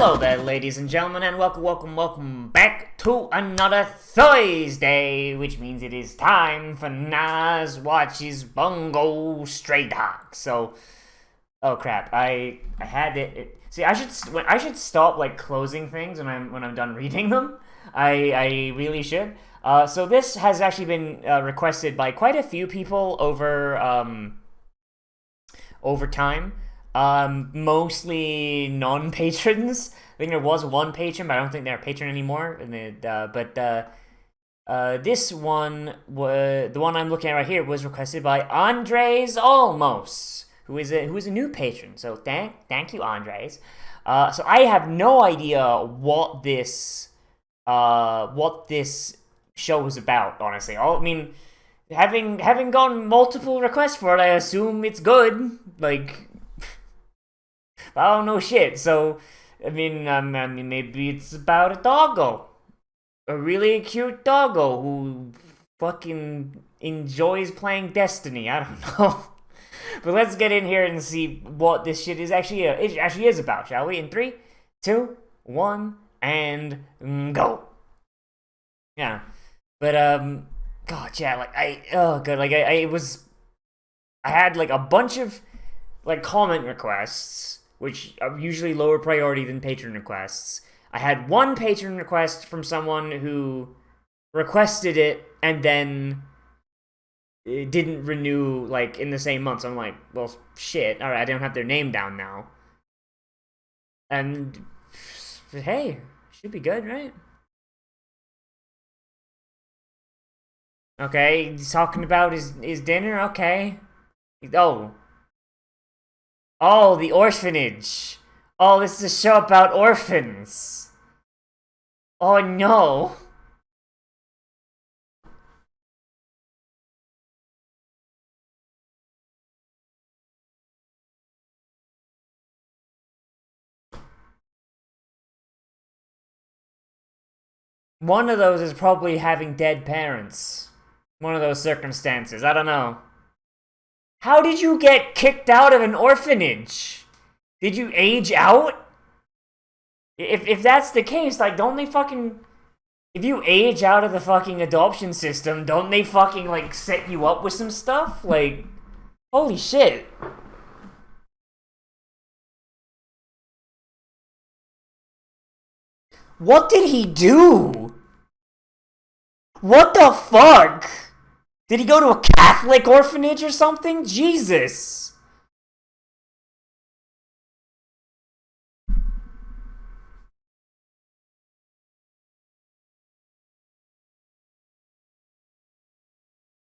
Hello there, ladies and gentlemen, and welcome back to another Thursday, which means it is time for Nozz watches Bungo Stray Dogs. So, oh crap, I had it. See, I should stop like closing things when I'm done reading them. I really should. So this has actually been requested by quite a few people over time. Mostly non-patrons. I think there was one patron, but I don't think they're a patron anymore. And this one, the one I'm looking at right here, was requested by Andres Olmos, who is a new patron. So thank you, Andres. So I have no idea what this show is about. Honestly, I mean, having gotten multiple requests for it, I assume it's good. Like, I don't know shit. So, I mean, maybe it's about a doggo, a really cute doggo who fucking enjoys playing Destiny. I don't know. But let's get in here and see what this shit is actually is about, shall we? In 3, 2, 1, and go. Yeah, but God, yeah, like I had like a bunch of like comment requests, which are usually lower priority than patron requests. I had one patron request from someone who requested it and then it didn't renew like in the same month. So I'm like, well, shit. All right, I don't have their name down now. And hey, should be good, right? Okay, he's talking about his dinner. Okay. Oh, oh, the orphanage. Oh, this is a show about orphans. Oh no. One of those is probably having dead parents. One of those circumstances. I don't know. How did you get kicked out of an orphanage? Did you age out? If that's the case, like, don't they fucking... If you age out of the fucking adoption system, don't they fucking, like, set you up with some stuff? Like, holy shit. What did he do? What the fuck? Did he go to a Catholic orphanage or something? Jesus.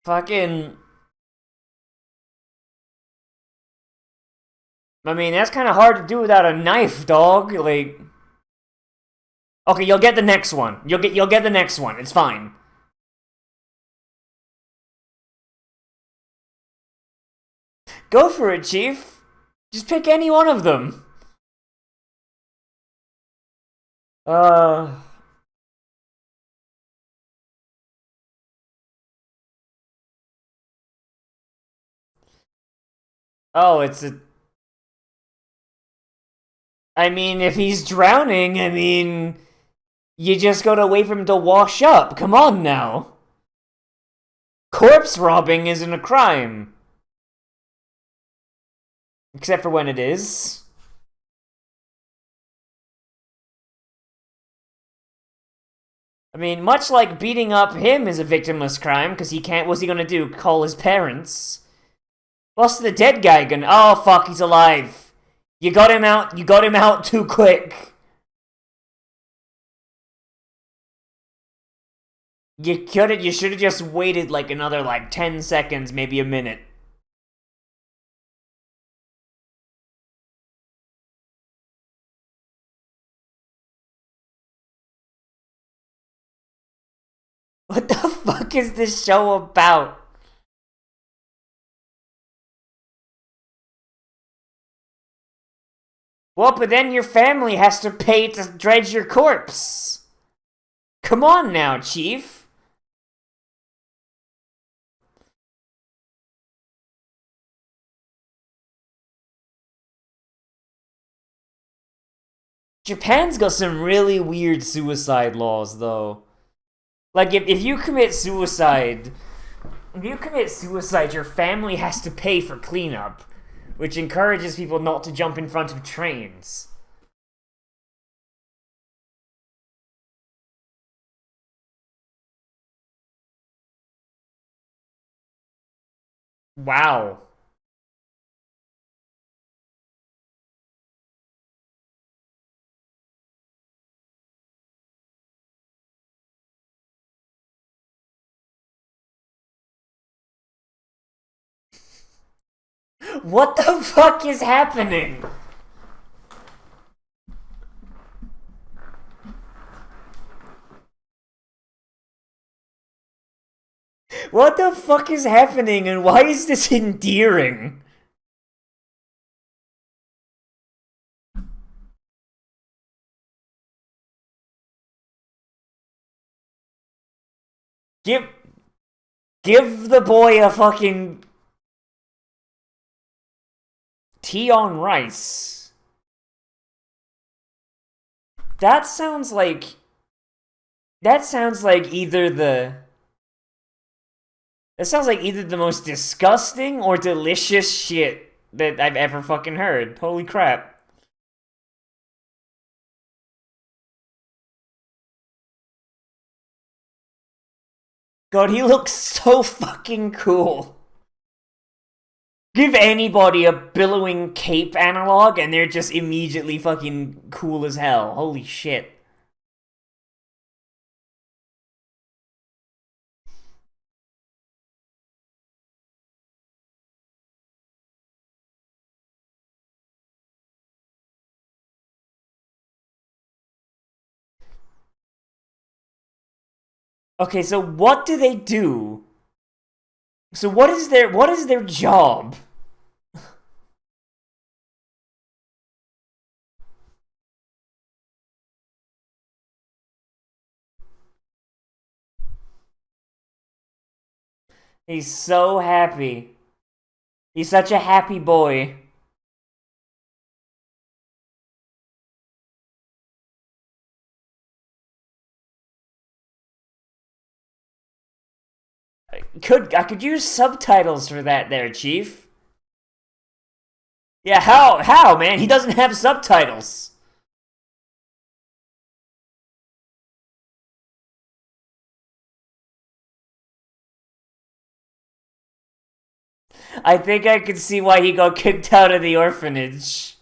Fucking... I mean, that's kind of hard to do without a knife, dog. Like... Okay, you'll get the next one. You'll get the next one. It's fine. Go for it, Chief. Just pick any one of them. Uh... Oh, it's a... I mean, if he's drowning, I mean... You just gotta wait for him to wash up. Come on now. Corpse robbing isn't a crime. Except for when it is. I mean, much like beating up him is a victimless crime, because he can't... What's he gonna do? Call his parents? What's the dead guy gonna... Oh, fuck, he's alive. You got him out too quick. You should have just waited like another like 10 seconds, maybe a minute. What the fuck is this show about? Well, but then your family has to pay to dredge your corpse. Come on now, Chief. Japan's got some really weird suicide laws, though. Like, if you commit suicide, your family has to pay for cleanup, which encourages people not to jump in front of trains. Wow. What the fuck is happening? What the fuck is happening, and why is this endearing? Give give the boy a fucking tea on rice. That sounds like either the most disgusting or delicious shit that I've ever fucking heard. Holy crap. God, he looks so fucking cool. Give anybody a billowing cape analog and they're just immediately fucking cool as hell. Holy shit. Okay, so what do they do? So what is their job? He's so happy. He's such a happy boy. I could use subtitles for that there, Chief. Yeah, how, man? He doesn't have subtitles. I think I can see why he got kicked out of the orphanage.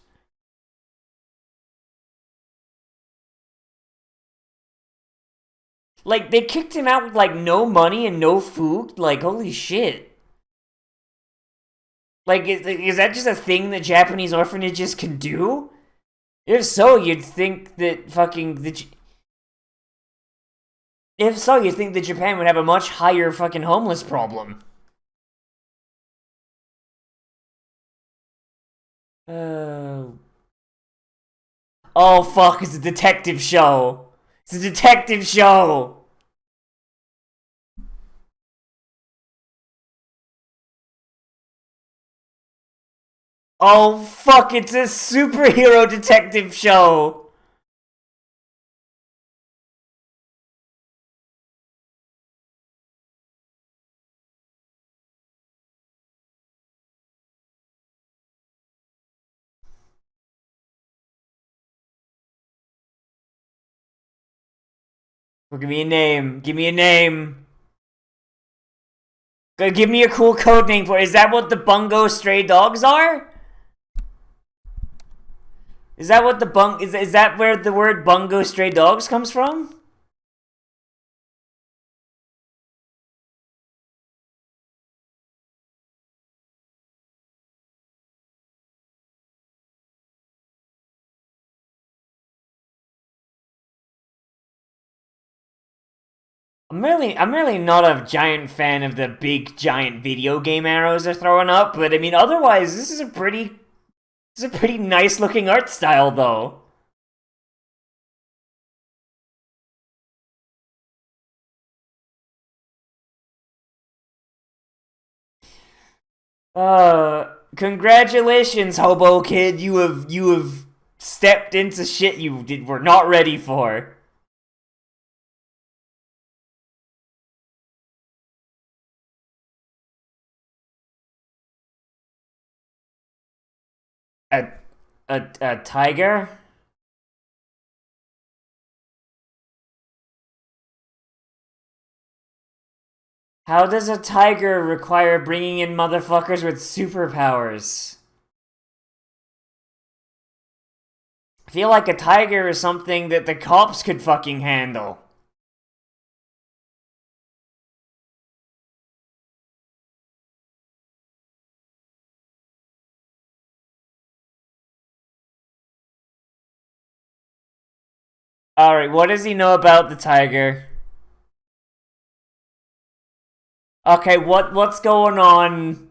Like, they kicked him out with, like, no money and no food? Like, holy shit. Like, is that just a thing that Japanese orphanages can do? If so, you'd think that fucking If so, you'd think that Japan would have a much higher fucking homeless problem. Oh. Oh fuck, it's a detective show. It's a detective show. Oh fuck, it's a superhero detective show. Well, give me a name. Give me a name. Give me a cool code name for it. Is that what the Bungo stray dogs are? Is that what the is that where the word Bungo stray dogs comes from? I'm really not a giant fan of the big giant video game arrows they're throwing up, but I mean otherwise this is a pretty nice looking art style though. Congratulations, Hobo Kid. You have stepped into shit were not ready for. A a tiger? How does a tiger require bringing in motherfuckers with superpowers? I feel like a tiger is something that the cops could fucking handle. Alright, what does he know about the tiger? Okay, what's going on?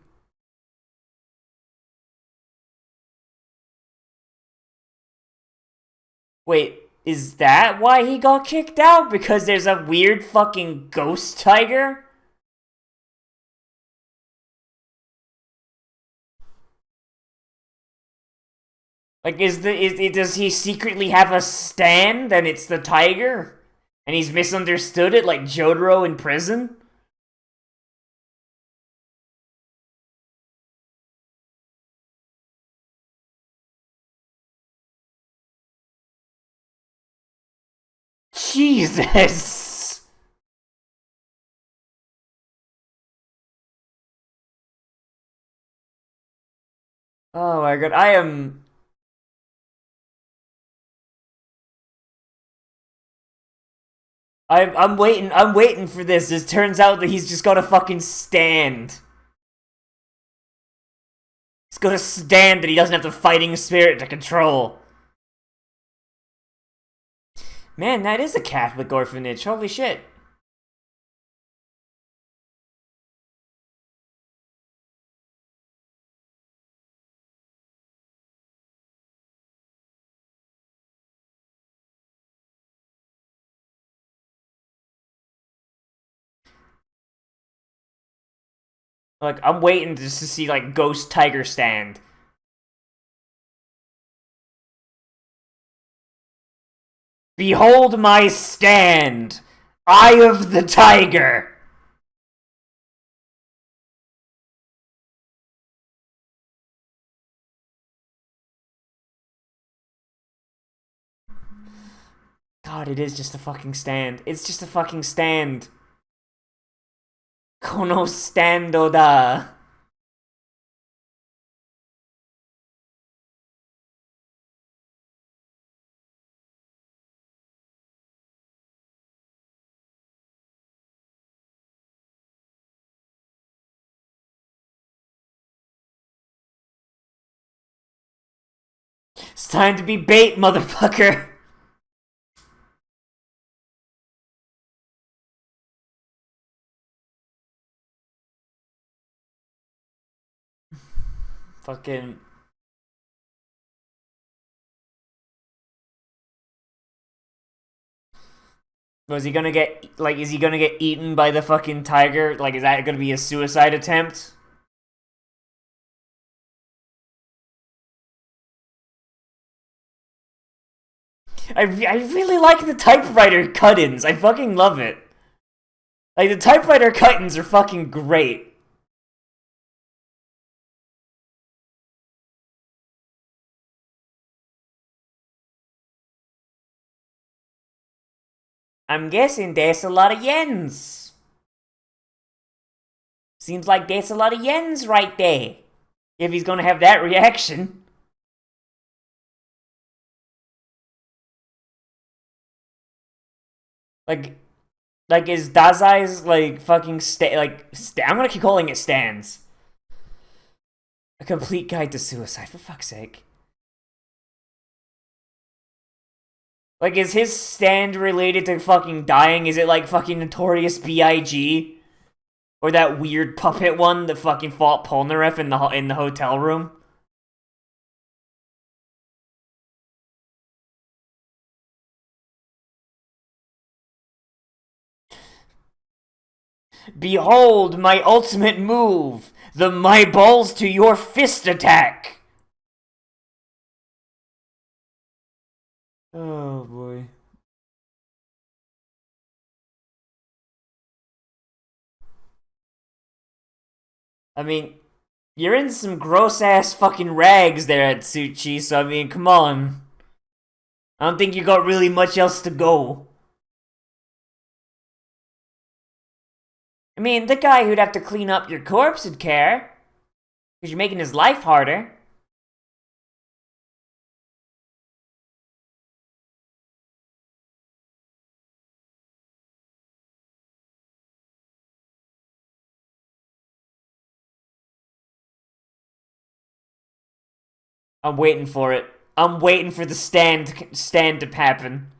Wait, is that why he got kicked out? Because there's a weird fucking ghost tiger? Like, does he secretly have a stand and it's the tiger? And he's misunderstood it like Jotaro in prison? Jesus! Oh my god, I'm waiting for this. It turns out that he's just got a fucking stand. He's got a stand that he doesn't have the fighting spirit to control. Man, that is a Catholic orphanage. Holy shit. Like, I'm waiting just to see, like, Ghost Tiger stand. Behold my stand! Eye of the Tiger! God, it is just a fucking stand. It's just a fucking stand. Kono stando da. It's time to be bait, motherfucker. Fucking. Was he gonna get, like, is he gonna get eaten by the fucking tiger? Like, is that gonna be a suicide attempt? I really like the typewriter cut-ins. I fucking love it. Like, the typewriter cut-ins are fucking great. I'm guessing there's a lot of yens. Seems like there's a lot of yens right there. If he's gonna have that reaction. Like, is Dazai's, like, fucking I'm gonna keep calling it stands. A complete guide to suicide, for fuck's sake. Like, is his stand related to fucking dying? Is it like fucking Notorious B.I.G.? Or that weird puppet one that fucking fought Polnareff in the hotel room? Behold my ultimate move! The my balls to your fist attack! Oh boy. I mean, you're in some gross ass fucking rags there at Suchi, so I mean, come on. I don't think you got really much else to go. I mean, the guy who'd have to clean up your corpse would care. Because you're making his life harder. I'm waiting for it. I'm waiting for the stand to happen.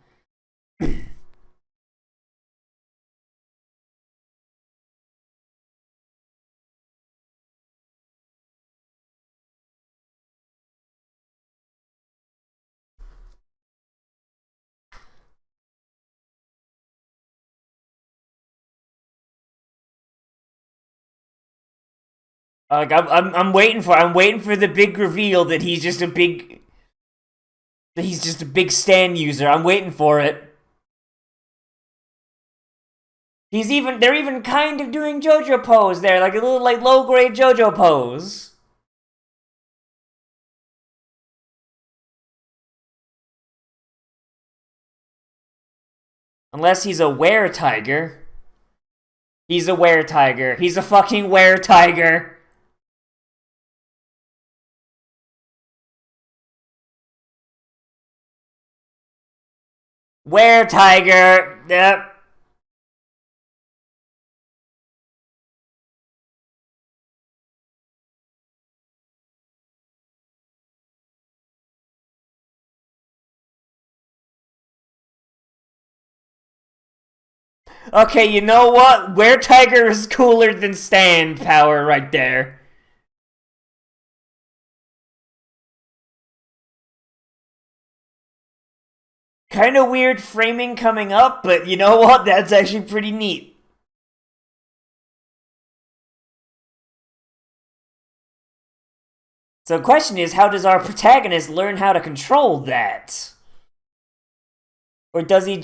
Like I'm waiting for the big reveal that he's just a big stand user. I'm waiting for it. They're even kind of doing JoJo pose there, like a little like low grade JoJo pose. Unless he's a were-tiger. He's a were-tiger. He's a fucking were-tiger. Were-tiger. Yep. Okay, you know what? Were-tiger is cooler than stand power right there. Kind of weird framing coming up, but you know what? That's actually pretty neat. So the question is, how does our protagonist learn how to control that? Or does he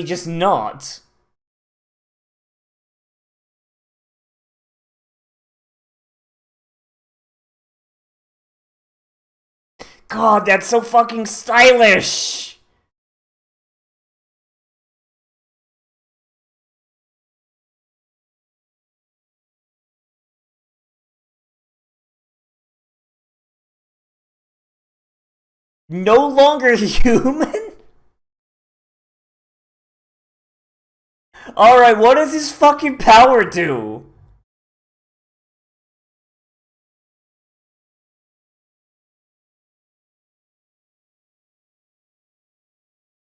just not? God, that's so fucking stylish! No longer human? Alright, what does his fucking power do?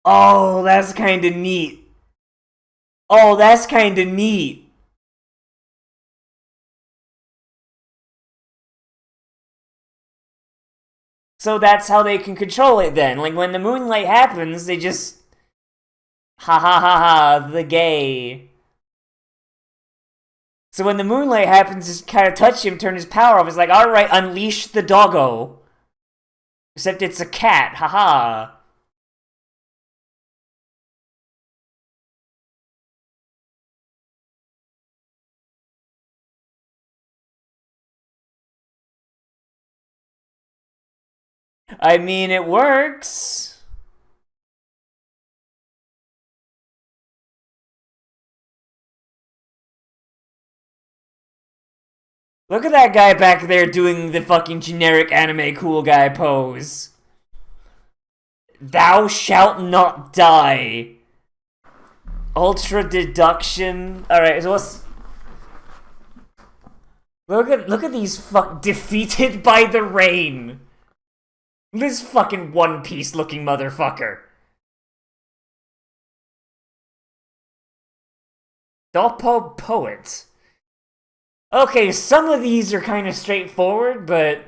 Oh, that's kinda neat. Oh, that's kinda neat. So that's how they can control it then. Like, when the moonlight happens, they just... Ha ha ha ha, the gay. So when the moonlight happens, just kind of touch him, turn his power off. It's like, alright, unleash the doggo. Except it's a cat, haha. I mean, it works. Look at that guy back there doing the fucking generic anime cool guy pose. Thou shalt not die. Ultra deduction. Alright, so what's... Look at these defeated by the rain. This fucking One Piece looking motherfucker. Doppo Poet. Okay, some of these are kind of straightforward, but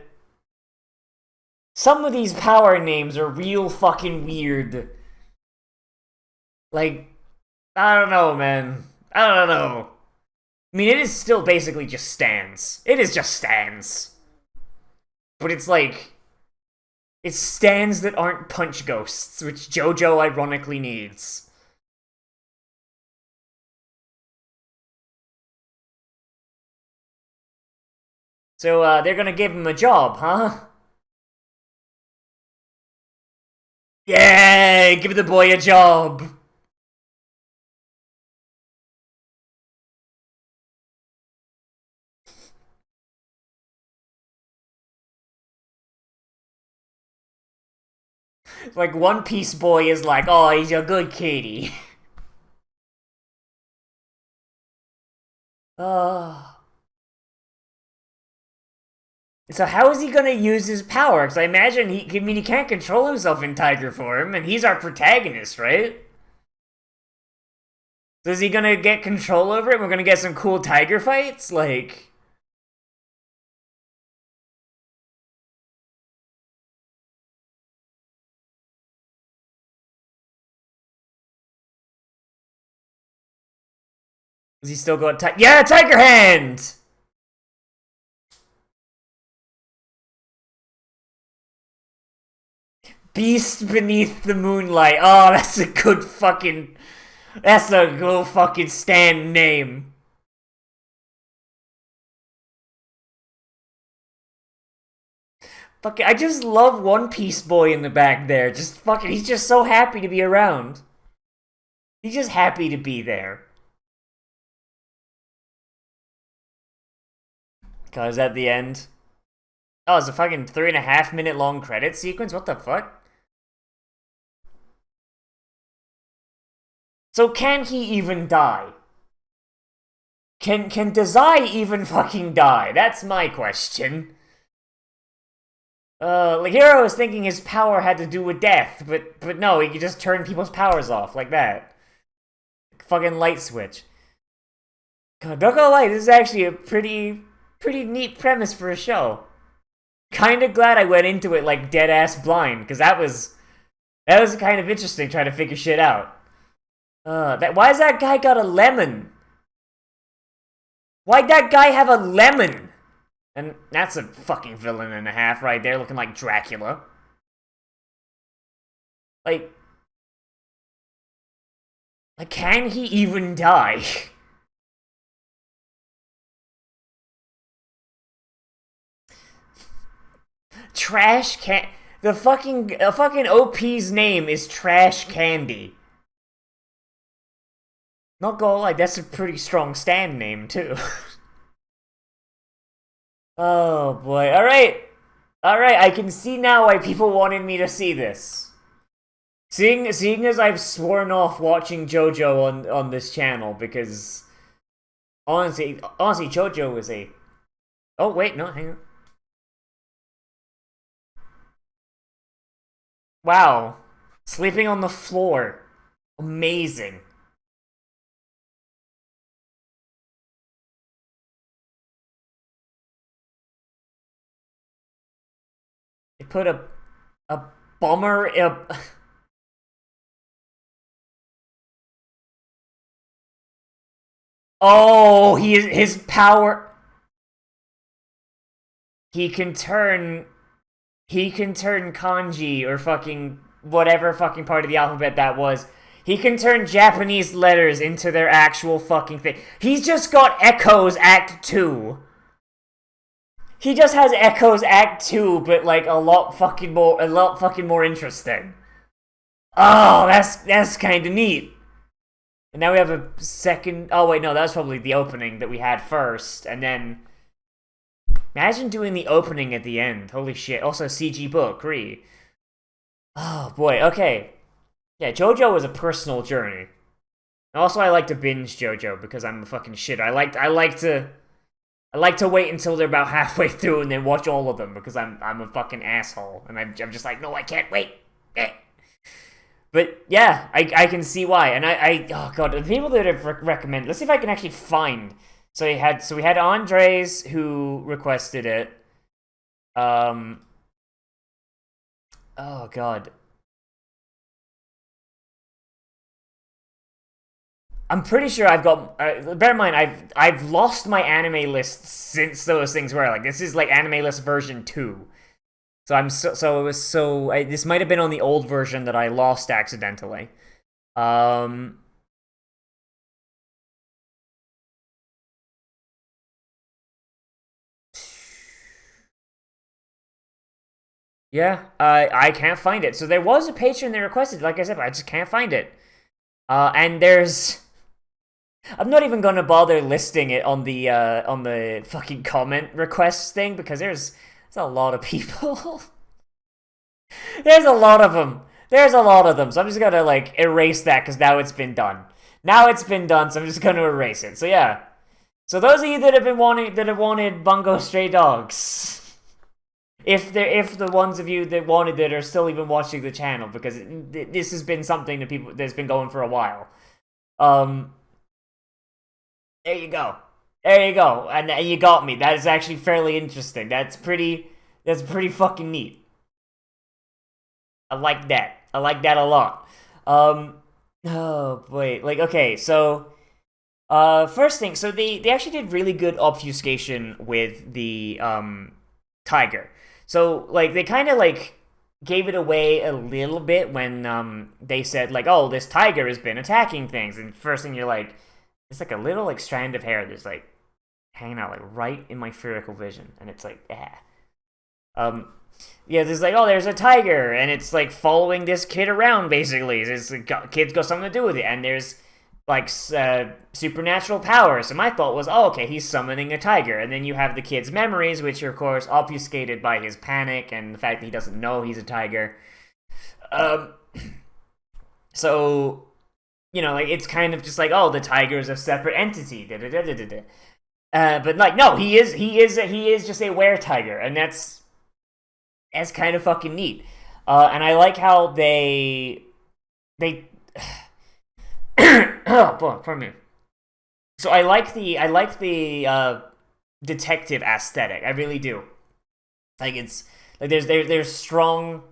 some of these power names are real fucking weird. Like, I don't know, man. I don't know. I mean, it is still basically just stands. It is just stands. But it's like... It's stands that aren't punch ghosts, which JoJo ironically needs. So, they're gonna give him a job, huh? Yeah, give the boy a job. Like, One Piece boy is like, oh, he's a good kitty. Oh. So how is he gonna use his power? Because I imagine he can't control himself in tiger form, and he's our protagonist, right? So is he gonna get control over it? We're gonna get some cool tiger fights? Like... Is he still got yeah, Tiger Hand! Beast Beneath the Moonlight. Oh, that's a good fucking... That's a good fucking stand name. Fucking, I just love One Piece boy in the back there. Just fucking, he's just so happy to be around. He's just happy to be there. Cause at the end... Oh, it's a fucking 3.5 minute long credit sequence? What the fuck? So can he even die? Can Dazai even fucking die? That's my question. Like Hero was thinking his power had to do with death, but no, he could just turn people's powers off like that. Fucking light switch. God, not gonna lie, this is actually a pretty neat premise for a show. Kinda glad I went into it like dead ass blind, because that was kind of interesting trying to figure shit out. Why's that guy got a lemon? Why'd that guy have a lemon? And that's a fucking villain and a half right there, looking like Dracula. Like, can he even die? Trash can. The fucking OP's name is Trash Candy. Not gonna lie, that's a pretty strong stand name too. Oh boy! All right, I can see now why people wanted me to see this. Seeing as I've sworn off watching JoJo on this channel because honestly, JoJo is a. Oh wait, no, hang on. Wow, sleeping on the floor, amazing. They put a bummer Oh, his power. He can turn kanji or fucking whatever fucking part of the alphabet that was. He can turn Japanese letters into their actual fucking thing. He's just got Echoes Act 2. He just has Echoes Act 2, but like a lot fucking more interesting. Oh, that's kind of neat. And now we have a second... Oh, wait, no, that's probably the opening that we had first. And then... Imagine doing the opening at the end. Holy shit. Also, CG book, Ree. Oh, boy, okay. Yeah, JoJo is a personal journey. Also, I like to binge JoJo because I'm a fucking shit. I like to wait until they're about halfway through and then watch all of them because I'm a fucking asshole. And I'm just like, no, I can't wait. But yeah, I can see why. And oh god, the people that have recommended, let's see if I can actually find. So we had Andres who requested it. Oh god. I'm pretty sure I've got. Bear in mind, I've lost my anime list since those things were like this is like anime list version 2. So it was this might have been on the old version that I lost accidentally. Um, yeah, I can't find it. So there was a patron that requested, like I said, but I just can't find it. And there's I'm not even gonna bother listing it on the fucking comment requests thing because there's a lot of people. There's a lot of them. There's a lot of them. So I'm just gonna like erase that because now it's been done. Now it's been done, so I'm just gonna erase it. So yeah. So those of you that have wanted Bungo Stray Dogs, if the ones of you that wanted it are still even watching the channel because this has been something that people that's been going for a while. Um, there you go. There you go. And you got me. That is actually fairly interesting. That's pretty fucking neat. I like that. I like that a lot. Oh wait, like okay, so first thing, so they actually did really good obfuscation with the tiger. So like they kind of like gave it away a little bit when they said like, oh, this tiger has been attacking things, and first thing you're like, it's like a little like strand of hair that's like hanging out like right in my peripheral vision, and it's like, ah. Um, yeah, there's like, oh, there's a tiger, and it's like following this kid around basically. This kid's got something to do with it, and there's like supernatural powers. So my thought was, oh, okay, he's summoning a tiger, and then you have the kid's memories, which are of course obfuscated by his panic and the fact that he doesn't know he's a tiger. Um, so you know, like it's kind of just like, oh, the tiger is a separate entity. Da, da, da, da, da, da. But like, no, he is just a were tiger, and that's kind of fucking neat. And I like how they oh boy, pardon me. So I like the detective aesthetic. I really do. Like it's like there's strong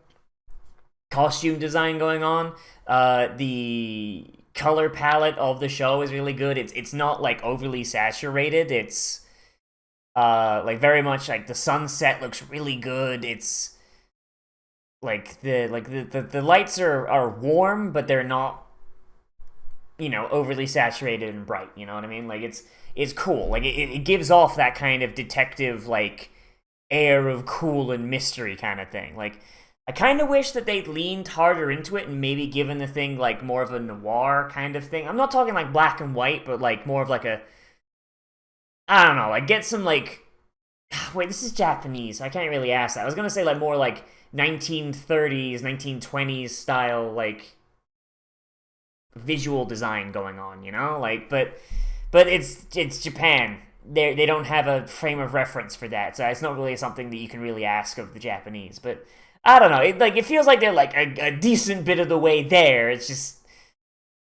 costume design going on. The color palette of the show is really good. It's not like overly saturated. It's like very much like the sunset looks really good. It's like the lights are warm, but they're not, you know, overly saturated and bright. You know what I mean? Like it's cool. Like it gives off that kind of detective like air of cool and mystery kind of thing. Like I kind of wish that they'd leaned harder into it and maybe given the thing like more of a noir kind of thing. I'm not talking like black and white, but like more of like a, I don't know, like get some like, wait, this is Japanese. I can't really ask that. I was gonna say like more like 1930s, 1920s style like visual design going on, you know? Like but it's Japan. They don't have a frame of reference for that, so it's not really something that you can really ask of the Japanese. But I don't know. It feels like they're like a decent bit of the way there. It's just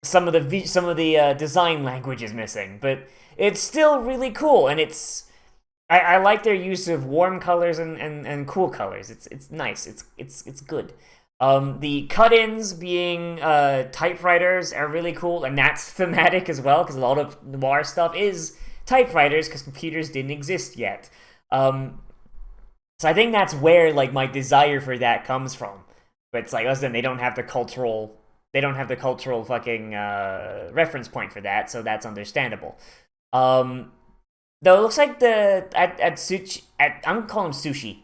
some of the design language is missing, but it's still really cool, and I like their use of warm colors and cool colors. It's nice. It's good. The cut-ins being typewriters are really cool, and that's thematic as well because a lot of noir stuff is typewriters because computers didn't exist yet. So I think that's where like my desire for that comes from. But it's like, listen, they don't have the cultural fucking reference point for that, so that's understandable. Though it looks like I'm calling him Sushi.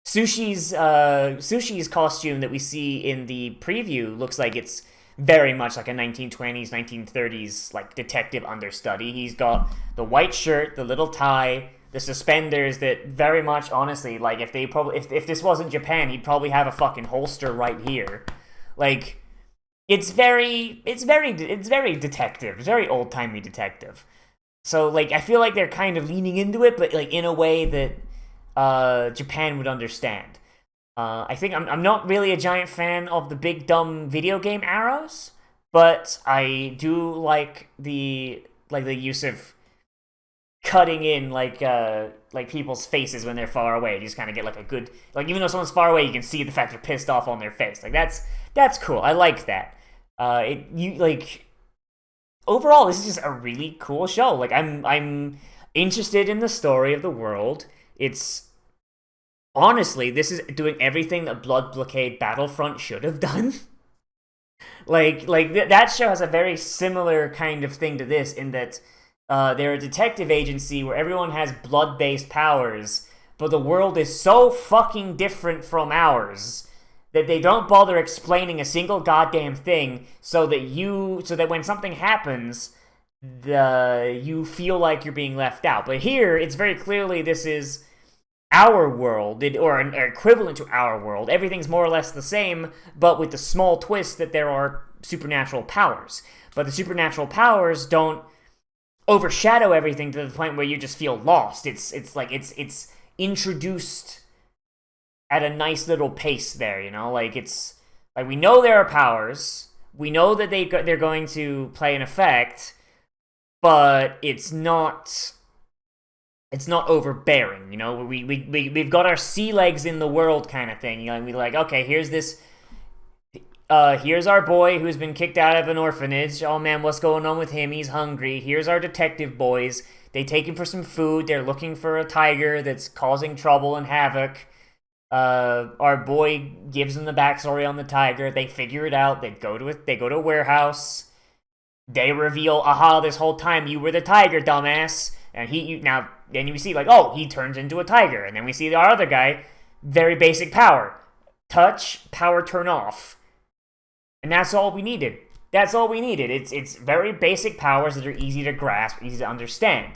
Sushi's costume that we see in the preview looks like it's very much like a 1920s, 1930s like detective understudy. He's got the white shirt, the little tie, the suspenders that very much honestly, like if this wasn't Japan, he'd probably have a fucking holster right here. Like it's very detective, it's very old-timey detective. So like I feel like they're kind of leaning into it, but like in a way that Japan would understand. I think I'm not really a giant fan of the big dumb video game arrows, but I do like the use of cutting in like people's faces when they're far away. You just kind of get like a good, like even though someone's far away, you can see the fact they're pissed off on their face. Like that's cool. I like that. Overall, this is just a really cool show. Like I'm interested in the story of the world. It's honestly, this is doing everything that Blood Blockade Battlefront should have done. That show has a very similar kind of thing to this in that they're a detective agency where everyone has blood-based powers, but the world is so fucking different from ours that they don't bother explaining a single goddamn thing, so that when something happens, you feel like you're being left out. But here, it's very clearly this is our world, or an equivalent to our world. Everything's more or less the same, but with the small twist that there are supernatural powers. But the supernatural powers don't overshadow everything to the point where you just feel lost. It's introduced at a nice little pace there, you know? It's like we know there are powers, we know that they're going to play an effect, but it's not overbearing, you know? We've got our sea legs in the world kind of thing. You know, we're like, okay, here's our boy who's been kicked out of an orphanage. Oh man, what's going on with him? He's hungry. Here's our detective boys. They take him for some food. They're looking for a tiger that's causing trouble and havoc. Our boy gives them the backstory on the tiger. They figure it out. They go to a warehouse. They reveal, aha, this whole time you were the tiger, dumbass. And then we see, like, oh, he turns into a tiger. And then we see our other guy, very basic power. Touch, power turn off. And that's all we needed. It's very basic powers that are easy to grasp, easy to understand.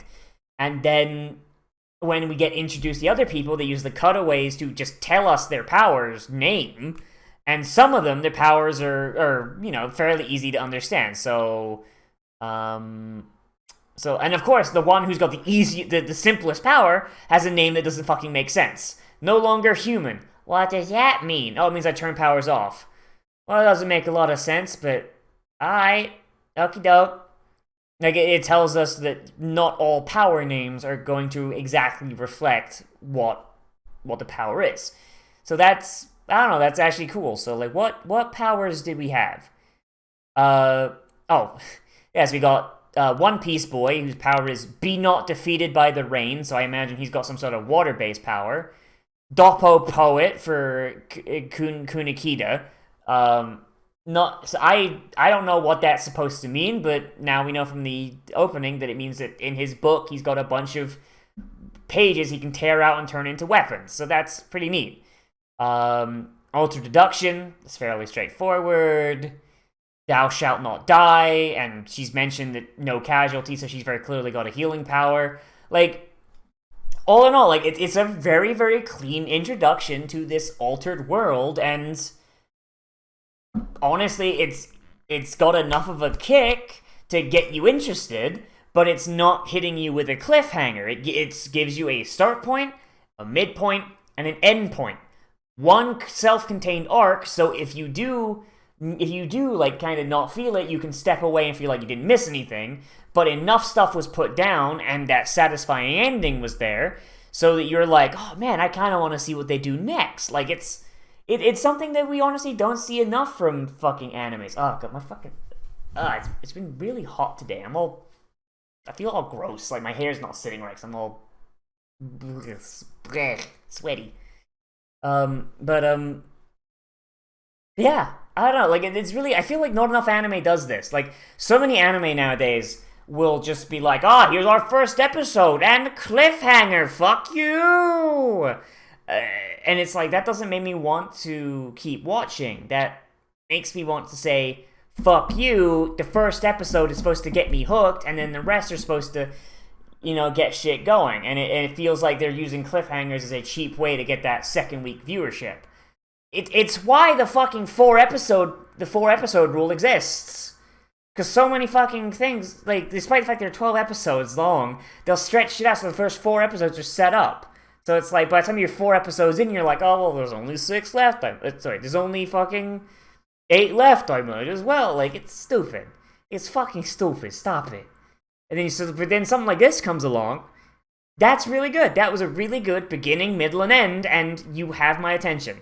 And then when we get introduced to the other people, they use the cutaways to just tell us their powers name. And some of them, their powers are fairly easy to understand. So, and of course, the one who's got the simplest power has a name that doesn't fucking make sense. No longer human. What does that mean? Oh, it means I turn powers off. Well, it doesn't make a lot of sense, but alright, okie doke. Like, it tells us that not all power names are going to exactly reflect what the power is. So that's actually cool. So, like, what powers did we have? Yes, we got One Piece Boy, whose power is be not defeated by the rain, so I imagine he's got some sort of water-based power. Doppo Poet for Kunikida. I don't know what that's supposed to mean, but now we know from the opening that it means that in his book he's got a bunch of pages he can tear out and turn into weapons. So that's pretty neat. Ultra Deduction is fairly straightforward. Thou shalt not die, and she's mentioned that no casualty, so she's very clearly got a healing power. Like, all in all, like, it's a very, very clean introduction to this altered world, and honestly, it's got enough of a kick to get you interested, but it's not hitting you with a cliffhanger. It gives you a start point, a midpoint, and an end point. One self-contained arc, so if you do like kind of not feel it, you can step away and feel like you didn't miss anything, but enough stuff was put down and that satisfying ending was there so that you're like, oh man, I kind of want to see what they do next. Like, it's something that we honestly don't see enough from fucking animes. Oh god, my fucking it's been really hot today. I feel all gross. Like, my hair's not sitting right, so I'm all sweaty. Yeah, I don't know, like, it's really, I feel like not enough anime does this. Like, so many anime nowadays will just be like, here's our first episode, and cliffhanger, fuck you! And it's like, that doesn't make me want to keep watching. That makes me want to say, fuck you, the first episode is supposed to get me hooked, and then the rest are supposed to, get shit going. And it feels like they're using cliffhangers as a cheap way to get that second week viewership. It's why the fucking 4-episode rule exists. Because so many fucking things, like, despite the fact they're 12 episodes long, they'll stretch shit out so the first 4 episodes are set up. So it's like, by the time you're 4 episodes in, you're like, oh, well, there's only 6 left. There's only fucking 8 left, I might as well. Like, it's stupid. It's fucking stupid. Stop it. And but then something like this comes along. That's really good. That was a really good beginning, middle, and end, and you have my attention.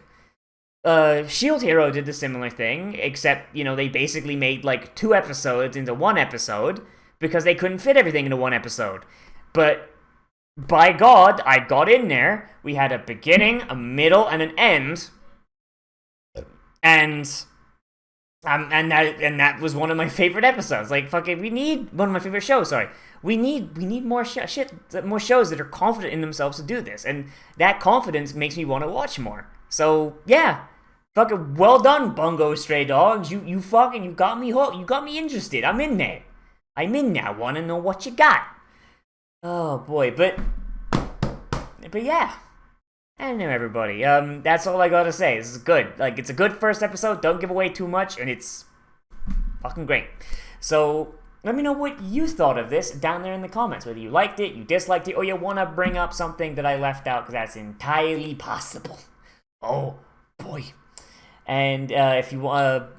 Shield Hero did the similar thing, except, they basically made, like, 2 episodes into 1 episode, because they couldn't fit everything into 1 episode. But by God, I got in there. We had a beginning, a middle, and an end, and that was one of my favorite episodes. Like, fucking, we need one of my favorite shows. Sorry, we need more more shows that are confident in themselves to do this, and that confidence makes me want to watch more. So yeah, fucking well done, Bungo Stray Dogs. You got me hooked. You got me interested. I'm in there. I want to know what you got. Oh boy, but yeah. I don't know, everybody. That's all I gotta say. This is good. Like, it's a good first episode. Don't give away too much, and it's fucking great. So let me know what you thought of this down there in the comments. Whether you liked it, you disliked it, or you want to bring up something that I left out, because that's entirely possible. Oh boy. And if you want,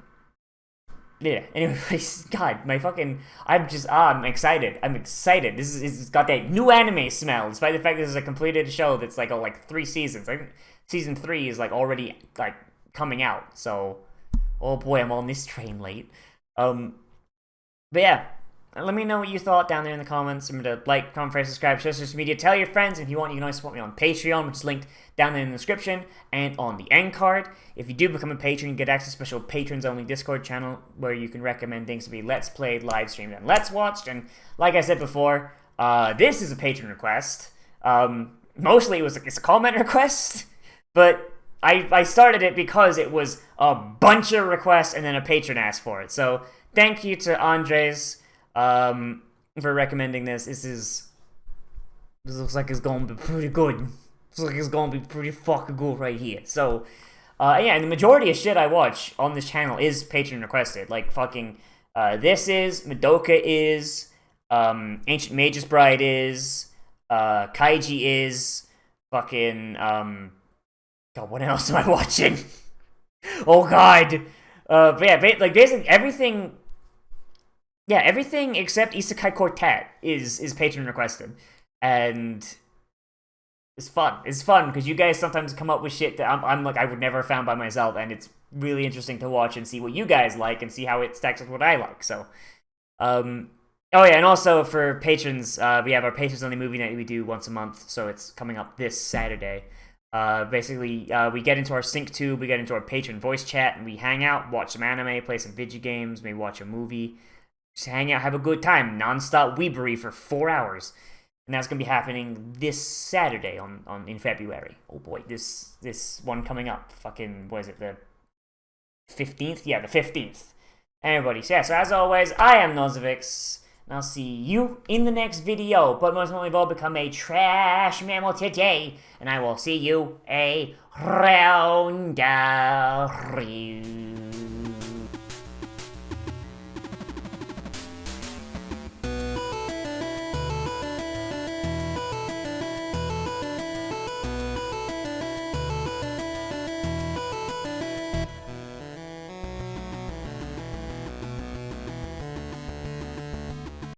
yeah. Anyways, God, I'm excited. This it's got that new anime smell, despite the fact this is a completed show that's like 3 seasons. I think season 3 is already coming out. So, oh boy, I'm on this train late. But yeah, let me know what you thought down there in the comments. Remember to like, comment, share, subscribe, share social media, tell your friends. If you want, you can always support me on Patreon, which is linked down there in the description and on the end card. If you do become a patron, you get access to special patrons-only Discord channel where you can recommend things to be Let's Played, live streamed, and Let's Watched. And like I said before, this is a patron request. Mostly it's a comment request, but I started it because it was a bunch of requests and then a patron asked for it. So thank you to Andres for recommending this. This looks like it's gonna be pretty good. Looks like it's gonna be pretty fucking good right here. So, yeah, and the majority of shit I watch on this channel is patron requested. Like fucking, this is, Madoka is, Ancient Mage's Bride is, Kaiji is, fucking, God, what else am I watching? Oh God. But yeah, basically everything. Yeah, everything except Isekai Quartet is patron requested, and it's fun. It's fun because you guys sometimes come up with shit that I'm I would never have found by myself, and it's really interesting to watch and see what you guys like and see how it stacks with what I like. So, oh yeah, and also for patrons, we have our patrons only movie night we do once a month, so it's coming up this Saturday. Basically, we get into our sync tube, we get into our patron voice chat, and we hang out, watch some anime, play some video games, maybe watch a movie. Just hang out, have a good time, non-stop weebery for 4 hours, and that's gonna be happening this Saturday in February. Oh boy, this one coming up. Fucking, what is it? The 15th? Yeah, the 15th. Everybody, so yeah. So as always, I am Nozz, and I'll see you in the next video. But most importantly of all, become a trash mammal today, and I will see you around the